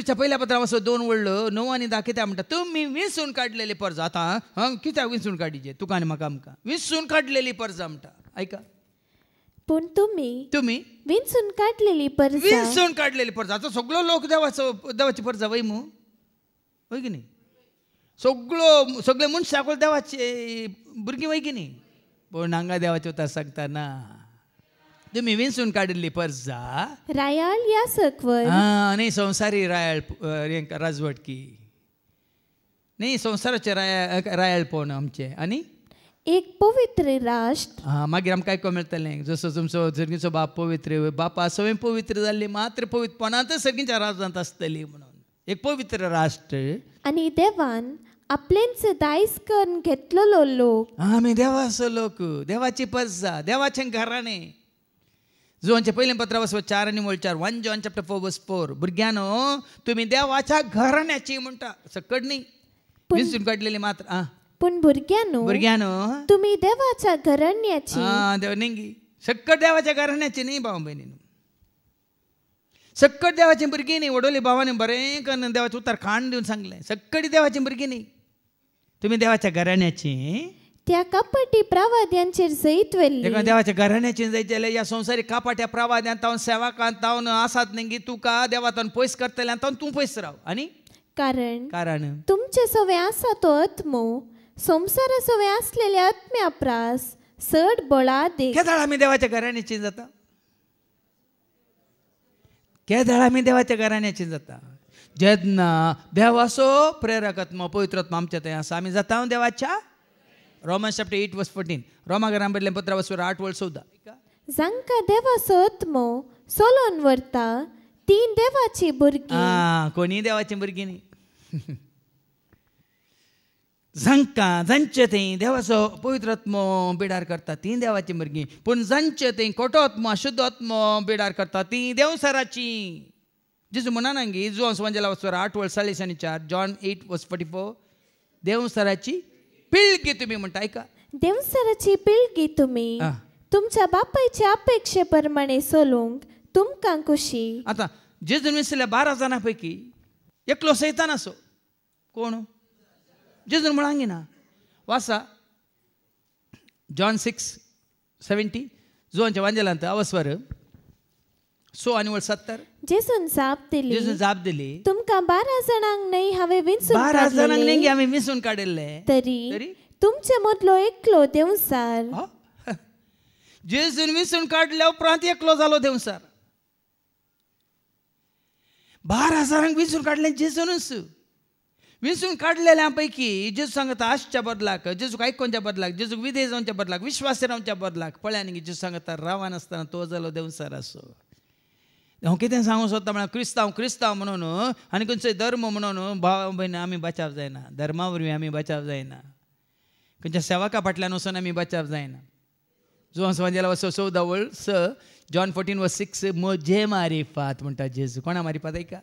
पेत्रच्या पहिल्या पत्रात असो 2 वडलो 9 आणि 10 कित्याक म्हणटा तुमी विंचून काडलेली पर्ज आतां कित्याक विंचून काडीचे तुका आनी म्हाका आमकां विंचून काडलेली पर्जा म्हणटा ऐका पण तुम्ही विंचून काडलेली पर्जा आता सगळो लोक देवाची पर्जा वय मू वय की न्ही सगळे मनशां कोण देवाचे भुरगीं वय की न्ही पण हांगा देवाचे उतर सांगता ना तुम्ही विंचून काडिल्ली पर्जा रायाळ या सकवर न्ही संवसारी रायाळ राजवटकी न्ही संवसाराचे रायाळपण आमचे आनी एक पवित्र राष्ट्र मागीर आमकां आयको मेळटलें जसो तुमचो सर्गीचो बाप पवित्र बापा सवय पवित्र जाल्ली मात्र पवित्रपणांत सर्गीच्या राजांत आसतली म्हणून एक पवित्र राष्ट्र आनी देवान आपलेंच दायज करून घेतलेलो लोक आमी देवाचो लोक देवाची पर्जा देवाचें घराणें जोनचे पयलें पत्र 4 आनी 4 1 John chapter 4 verse 4 भुरग्यानो तुमी देवाच्या घराण्याची म्हणटा सकड न्ही विंचून काडलेली मात्र पण भुरग्यानो तुमी देवाच्या घराण्याची देव नेंगी सकड देवाच्या घराण्याची न्ही भाव भयणीनो सकड देवाची भुरगीं न्ही वडोली भावानी बरें करून देवाचें उतर खाण दिवन सांगलें सकडी देवाची भुरगीं न्ही तुमी देवाच्या घराण्याची त्या कापाटी प्रवाद्यांचेर जैत वेल्ली देवाच्या घराण्याची जायत जाल्यार ह्या संवसारीक कापाट्या प्रवाद्यांत तावन सेवाकांत तावन आसात न्ही तुका देवातान पयस करतले तावन तूं पयस राव आनी कारण तुमचे सवे आसा तो आत्मो संवसारा सवे आसलेले आत्म्या प्रास चड बळादे केदाळ आमी देवाच्या घराण्याची जाता केदाळ आमी देवाच्या घराण्याची जाता जेन्ना देवाचो प्रेरक आत्मो पवित्र आत्मा आमच्या थंय आसा आमी जाता देवाच्या Romans chapter 8 verse 14 रोमाकारां बरयल्लें पत्र 8 वर्स 14 जांकां देवाचो आत्मो सोलोन व्हरता ती देवाची भुरगीं कोणी देवाची भुरगीं न्ही जांचे थंय देवाचो पवित्र आत्मो बिडार करता ती देवाची भुरगीं पूण जांचे थंय खोटो आत्मो अशुद्ध आत्मो बिडार करता ती देवसराची जेजू म्हणा नांगी जो संवंजला 8 वर्स 4 John 8 verse 44 देवसराची पिळगी तुम्ही म्हणता ऐका देवसराची पिळगी तुम्ही तुमच्या बापायच्या अपेक्षे प्रमाणे सोलूंक तुमकां खुशी आता जेजून विसरल्या 12 जाणांपैकी एकलो सैतान असो कोण जेजून म्हणांगी ना वासा John 6:70 जोनच्या वांजेलांत अवस्वर 6 आणि 70 जेजून जाप दिली तुमकां 12 जाणांक नाही हांवें विंचून 12 जाणांक नाही हांवें विंचून काडिल्ले तरी तुमचे मदलो एकलो देवसार जेजून विंचून काडल्या उपरांत एकलो जालो देवसार 12 जाणांक विंचून काडले जेजूनच विंचून काडलेल्या पैकी जेजू सांगता आशच्या बदलाक जेजूक आयकोनच्या बदलाक जेजूक विधेय जावच्या बदलाक विश्वास रावच्या बदलाक पळया न्ही जेजू सांगता रावा नासतना तो जालो देवसार असो हांव कितें सांगूंक सोदता म्हळ्यार क्रिस्तांव म्हणून आनी खंयचोय धर्म म्हणून भाव भयण आमी बचाव जायना धर्मा वरवीं आमी बचाव जायना खंयच्या सेवका फाटल्यान वचून आमी बचाव जायना जो संवंजला 14 वर्स John 14 verse 6 म्हजे मारिफात म्हणटा जेजू कोणा मारिफात ऐका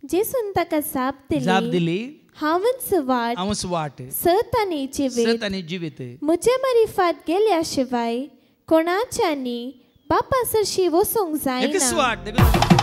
जेजून ताका जाप दिली हांवच वाट सत आनी जिवीत म्हजे मारिफात गेल्या शिवाय कोणाच्यानी बापा सरशी वचूंक जायना